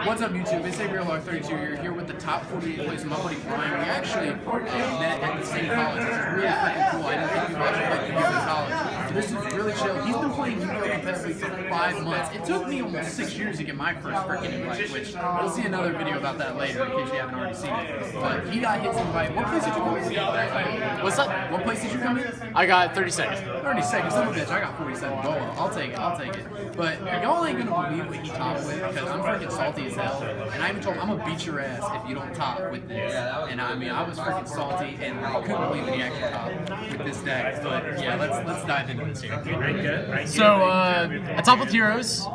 What's up, YouTube? It's Yugioh32. You're here with the top 48 plays with my buddy Brian. We actually met at the same college. This is really freaking cool. I didn't think you'd actually like to go to college. This is really chill. He's been playing Yugioh competitively for 5 months. It took me almost 6 years to get my first freaking invite, which we'll see another video about that later in case you haven't already seen it. But he got his invite. What place did you come in? What's that? What place did you come in? I got 30 seconds. 30 seconds, son of a bitch. I got 47. Oh well, I'll take it. I'll take it. But y'all ain't gonna believe what he topped with because I'm freaking salty as hell. And I even told him I'm gonna beat your ass if you don't top with this. And I mean, I was freaking salty and I couldn't believe that he actually topped with this deck. But yeah, let's dive into this here. So I top with heroes.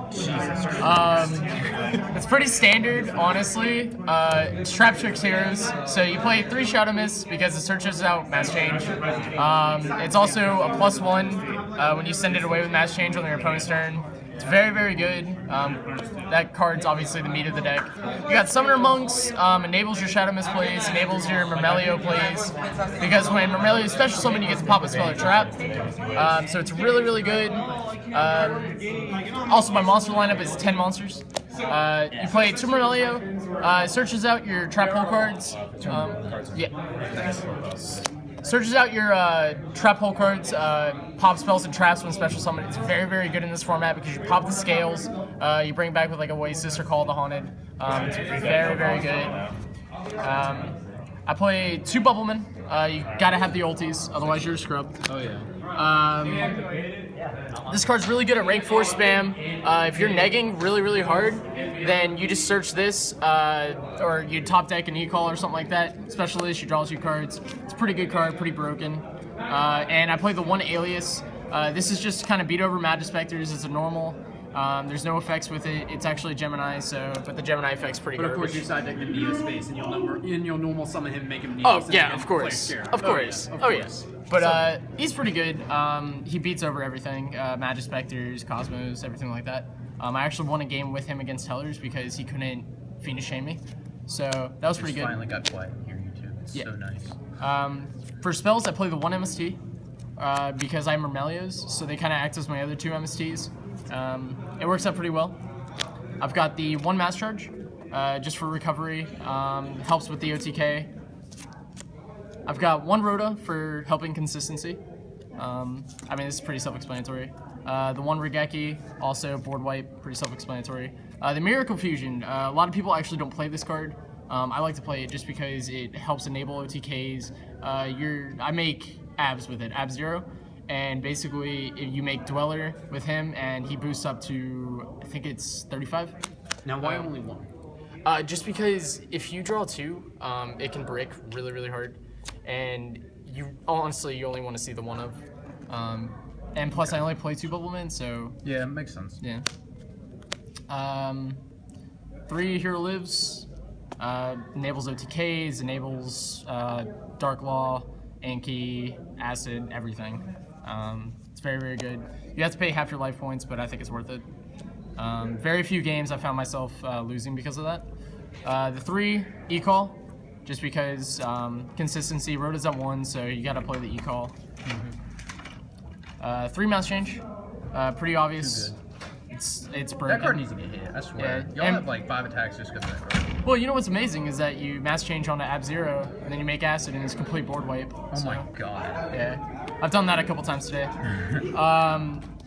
It's pretty standard, honestly. It's Trap Tricks heroes. So you play 3 Shadow Mists because it searches out Mass Change. It's also a +1 when you send it away with Mass Change on your opponent's turn. It's very, very good. That card's obviously the meat of the deck. You got Summoner Monks, enables your Shadow Mist plays, enables your Murmelio plays, because when Murmelio special summon, you get to pop a spell or trap. So it's really, really good. Also, my monster lineup is 10 monsters. You play 2 Murmelio, searches out your trap hole cards. Searches out your trap hole cards, pop spells and traps when special summon. It's very, very good in this format because you pop the scales, you bring back with like Oasis or Call of the Haunted. It's very, very good. I play 2 Bubblemen. You gotta have the ultis, otherwise you're scrubbed. Oh yeah. This card's really good at rank 4 spam. If you're negging really, really hard, then you just search this, or you top deck an e-call or something like that. Specialist, you draw 2 cards. It's a pretty good card, pretty broken. And I play the 1 Alias. This is just kind of beat over Magic Specters. It's a normal. There's no effects with it. It's actually Gemini, but the Gemini effect's pretty good. But of course, you side deck the need a space, and you'll normal summon him, and make him need. Oh yeah, of course, of course. Oh yes. But he's pretty good. He beats over everything, Magic Specters, Cosmos, everything like that. I actually won a game with him against Tellers because he couldn't Phoenix Shame me, so that was pretty good. Finally got quiet here, YouTube. It's so nice. For spells, I play the 1 MST because I'm Murmelios, so they kind of act as my other 2 MSTs. It works out pretty well. I've got the 1 Mass Charge, just for recovery, helps with the OTK. I've got 1 Rhoda for helping consistency. I mean, this is pretty self-explanatory. The 1 Regeki, also board wipe, pretty self-explanatory. The Miracle Fusion, a lot of people actually don't play this card. I like to play it just because it helps enable OTKs. I make abs with it, ab 0. And basically, you make Dweller with him, and he boosts up to, I think it's 35. Now, why only 1? Just because if you draw 2, it can break really, really hard. And you only want to see the 1 of. And plus, I only play 2 Bubblemen, so... Yeah, it makes sense. Yeah. 3 Hero Lives, enables OTKs, enables Dark Law, Anki, Acid, everything. It's very, very good. You have to pay half your life points, but I think it's worth it. Very few games I found myself losing because of that. The 3 E-Call, just because consistency. Rhoda's at 1, so you gotta play the E-Call. 3 Mouse Change, pretty obvious. It's broken. That card needs to get hit, I swear. Yeah. Y'all have like 5 attacks just because of that card. Well, you know what's amazing is that you Mass Change onto Ab 0, and then you make Acid, and it's complete board wipe. Oh my god. Yeah, I've done that a couple times today.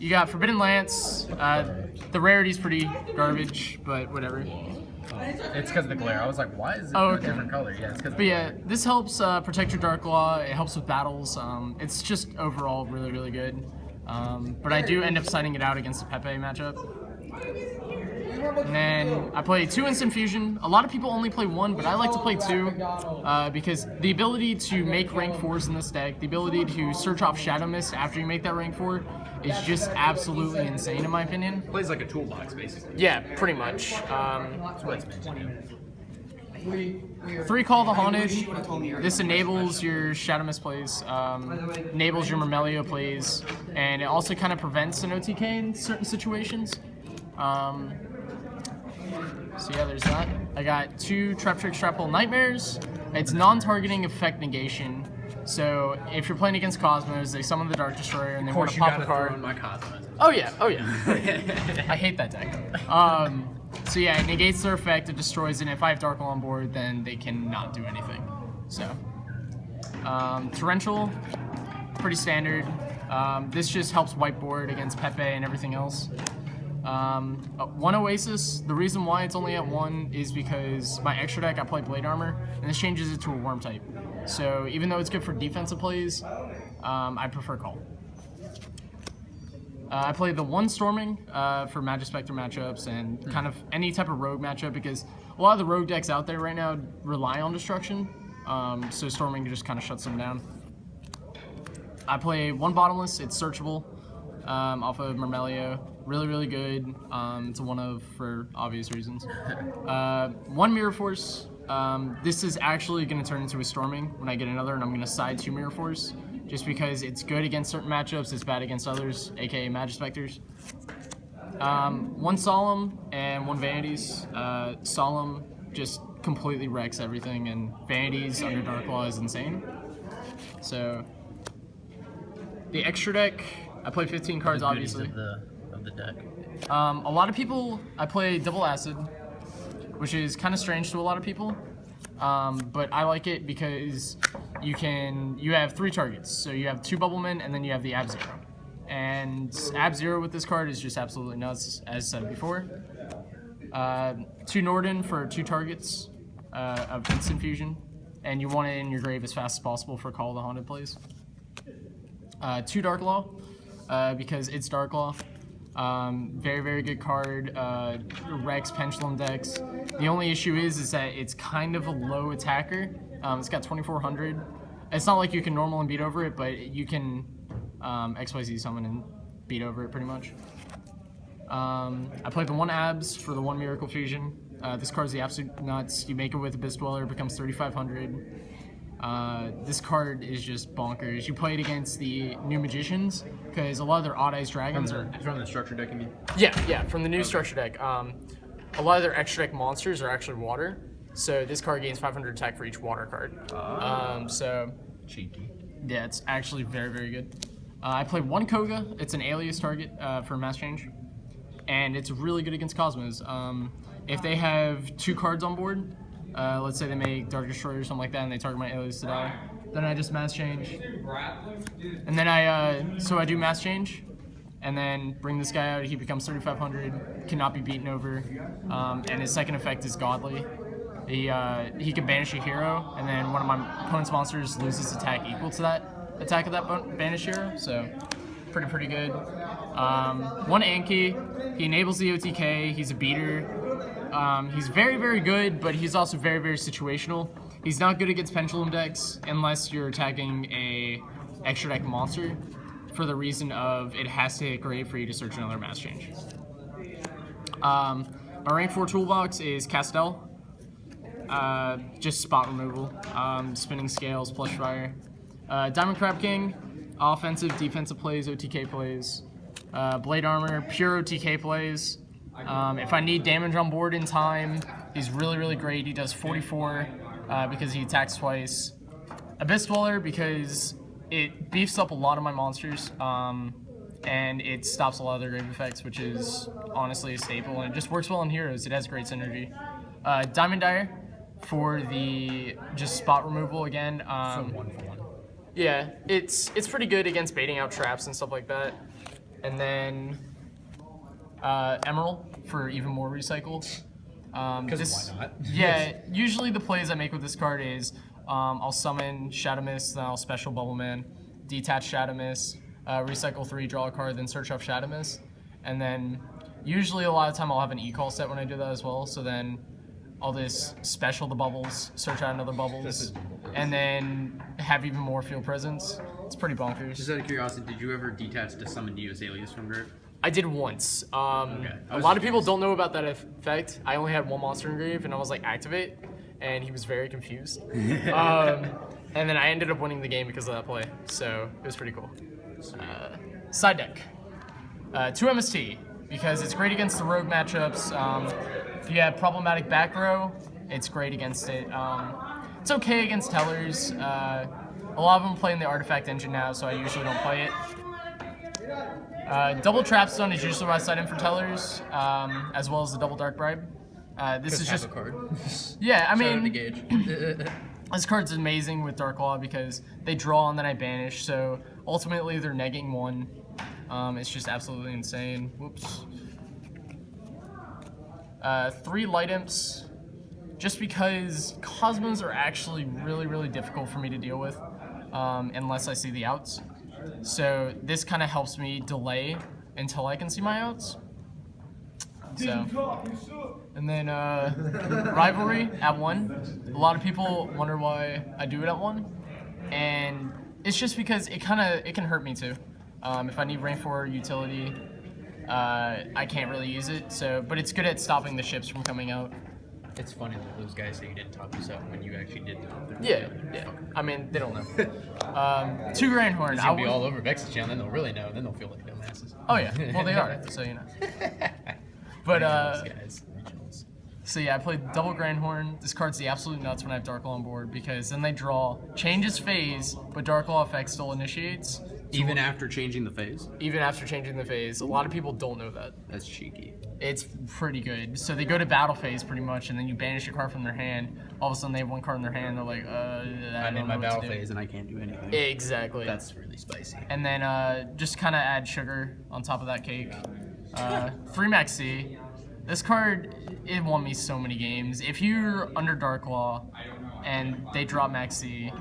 You got Forbidden Lance. The rarity's pretty garbage, but whatever. It's because of the glare. I was like, why is it a different color? Yeah, it's because. But yeah, this helps protect your Dark Law. It helps with battles. It's just overall really, really good. But I do end up signing it out against the Pepe matchup. And then I play 2 Instant Fusion. A lot of people only play 1, but I like to play 2 because the ability to make rank 4s in this deck, the ability to search off Shadow Mist after you make that rank 4, is just absolutely insane in my opinion. Plays like a toolbox, basically. Yeah, pretty much. That's what it's meant to do. 3 Call the Haunted. This enables your Shadow Mist plays, enables your Murmelio plays, and it also kind of prevents an OTK in certain situations. So yeah, there's that. I got 2 Trap Trick Trap Hole Nightmares. It's non-targeting effect negation. So if you're playing against Cosmos, they summon the Dark Destroyer and they want to pop a card. My Cosmos. Oh yeah, oh yeah. I hate that deck. So yeah, it negates their effect, it destroys it, and if I have Dark Law on board, then they cannot do anything. So, Torrential, pretty standard. This just helps whiteboard against Pepe and everything else. One Oasis, the reason why it's only at 1 is because my extra deck, I play Blade Armor, and this changes it to a Worm type. So even though it's good for defensive plays, I prefer Call. I play the 1 Storming for Magic Spectre matchups and kind of any type of rogue matchup, because a lot of the rogue decks out there right now rely on destruction, so Storming just kind of shuts them down. I play 1 Bottomless, it's searchable off of Myrmelio. Really good. It's a 1-of for obvious reasons. 1 Mirror Force. This is actually going to turn into a Storming when I get another, and I'm going to side 2 Mirror Force, just because it's good against certain matchups, it's bad against others, aka Magic Specters. 1 Solemn and 1 Vanities. Solemn just completely wrecks everything, and Vanities under Dark Law is insane. So, the extra deck, I play 15 cards, obviously. Of the deck. A lot of people, I play Double Acid, which is kind of strange to a lot of people, but I like it because you have 3 targets. So you have 2 Bubblemen, and then you have the Ab Zero. And Ab Zero with this card is just absolutely nuts, as said before. 2 Norden for 2 targets of Instant Fusion, and you want it in your grave as fast as possible for Call of the Haunted plays. 2 Dark Law, because it's Dark Law. Very good card. Wrecks Pendulum decks. The only issue is that it's kind of a low attacker. It's got 2400. It's not like you can normal and beat over it, but you can XYZ summon and beat over it pretty much. I played the 1 Abs for the 1 Miracle Fusion. This card's the absolute nuts. You make it with Abyss Dweller, it becomes 3500. This card is just bonkers. You play it against the new Magicians, because a lot of their Odd Eyes Dragons are... From the structure deck, you mean? Yeah, from the new structure deck. A lot of their extra deck monsters are actually water, so this card gains 500 attack for each water card. So... Cheeky. Yeah, it's actually very good. I play 1 Koga. It's an alias target for Mass Change, and it's really good against Cosmos. If they have 2 cards on board, let's say they make Dark Destroyer or something like that, and they target my alias to die, then I just Mass Change. And then I do Mass Change, and then bring this guy out. He becomes 3500, cannot be beaten over, and his second effect is Godly. He can banish a hero, and then one of my opponent's monsters loses attack equal to that attack of that banished hero, so pretty good. 1 Anki, he enables the OTK, he's a beater. He's very good, but he's also very situational. He's not good against Pendulum decks unless you're attacking a extra deck monster, for the reason of it has to hit grave for you to search another Mass Change. My rank 4 toolbox is Castel. Just spot removal, spinning scales, plush fire. Diamond Crab King, offensive, defensive plays, OTK plays. Blade Armor, pure OTK plays. If I need damage on board in time, he's really great. He does 44 because he attacks twice. Abyss Dweller, because it beefs up a lot of my monsters, and it stops a lot of their grave effects, which is honestly a staple, and it just works well in heroes. It has great synergy. Diamond Dire for the just spot removal again. So 1 for 1. Yeah, it's pretty good against baiting out traps and stuff like that. And then Emerald for even more recycle. Because why not? Yeah, usually the plays I make with this card is I'll summon Shadow Mist, then I'll special Bubble Man, detach Shadow Mist, recycle 3, draw a card, then search off Shadow Mist. And then usually a lot of time I'll have an e-call set when I do that as well, so then I'll just special the bubbles, search out another bubbles, and then have even more field presence. It's pretty bonkers. Just out of curiosity, did you ever detach to summon Dio's alias from grave? I did once. Okay. A lot of people don't know about that effect. I only had 1 monster in grave, and I was like, activate, and he was very confused. And then I ended up winning the game because of that play, so it was pretty cool. Side deck. 2 MST, because it's great against the rogue matchups. If you have problematic back row, it's great against it. It's okay against tellers. A lot of them play in the artifact engine now, so I usually don't play it. Double Trap Stun is usually what I side in for tellers, as well as the double Dark Bribe. This is just a card. yeah. I Shout out to mean, Gage. this card's amazing with Dark Law because they draw and then I banish. So ultimately, they're negging 1. It's just absolutely insane. Whoops. 3 light imps. Just because Cosmos are actually really difficult for me to deal with unless I see the outs. So this kind of helps me delay until I can see my outs. So, and then Rivalry at 1. A lot of people wonder why I do it at 1, and it's just because it can hurt me too. If I need Rain 4 utility, I can't really use it. So, but it's good at stopping the ships from coming out. It's funny that those guys say you didn't top this up when you actually did top them. Yeah. I mean, they don't know. 2 Grand Horn. It's gonna be all over Vex's channel, then they'll really know. Then they'll feel like dumbasses. Oh yeah. Well, they are. So you know. But Regionals. so yeah, I played double Grand Horn. This card's the absolute nuts when I have Dark Law on board because then they draw, changes phase, but Dark Law effect still initiates. Even after changing the phase? Even after changing the phase. A lot of people don't know that. That's cheeky. It's pretty good. So they go to battle phase pretty much, and then you banish a card from their hand. All of a sudden they have 1 card in their hand. They're like, I'm in my battle phase and I can't do anything. Exactly. That's really spicy. And then just kind of add sugar on top of that cake. 3 Maxi. This card, it won me so many games. If you're under Dark Law and they drop Maxi,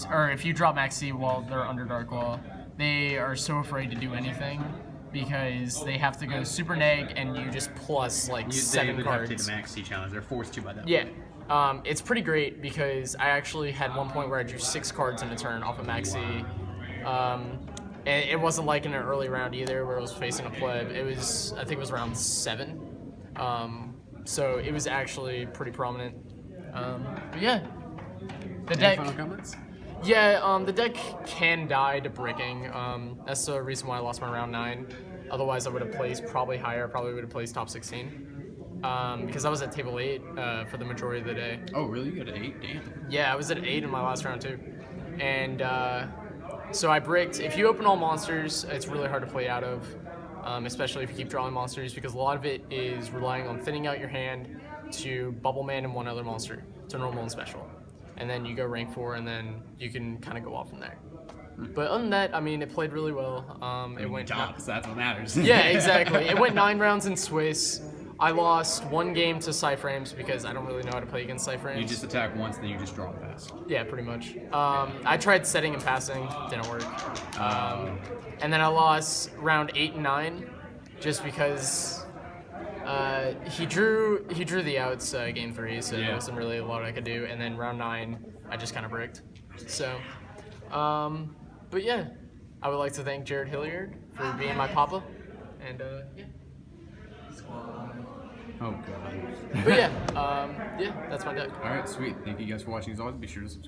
or if you drop Maxi while they're under Dark Law, they are so afraid to do anything because they have to go super neg and you just plus like 7 cards. They have to take the Maxi challenge. They're forced to by that. Yeah. It's pretty great because I actually had one point where I drew 6 cards in a turn off of Maxi. And it wasn't like in an early round either where I was facing a pleb. It was, I think it was round 7. So it was actually pretty prominent. But yeah. The deck. Any final comments? Yeah, the deck can die to bricking. That's the reason why I lost my round 9. Otherwise, I would have placed probably higher. Probably would have placed top 16. Because I was at table 8 for the majority of the day. Oh, really? You got an 8? Damn. Yeah, I was at 8 in my last round too. And so I bricked. If you open all monsters, it's really hard to play out of, especially if you keep drawing monsters, because a lot of it is relying on thinning out your hand to Bubble Man and 1 other monster, to normal and special. And then you go rank 4, and then you can kind of go off from there. But other than that, I mean, it played really well. It went Top, so that's what matters. Yeah, exactly. It went 9 rounds in Swiss. I lost 1 game to Cyframes because I don't really know how to play against Cyframes. You just attack once, then you just draw and pass. Yeah, pretty much. I tried setting and passing, didn't work. And then I lost round 8 and 9, just because he drew the outs game 3, so there wasn't really a lot I could do. And then round 9, I just kind of bricked. So, but yeah, I would like to thank Jared Hilliard for being my papa, and yeah. Oh god. But yeah, yeah, that's my deck. Alright, sweet. Thank you guys for watching. As always, be sure to subscribe.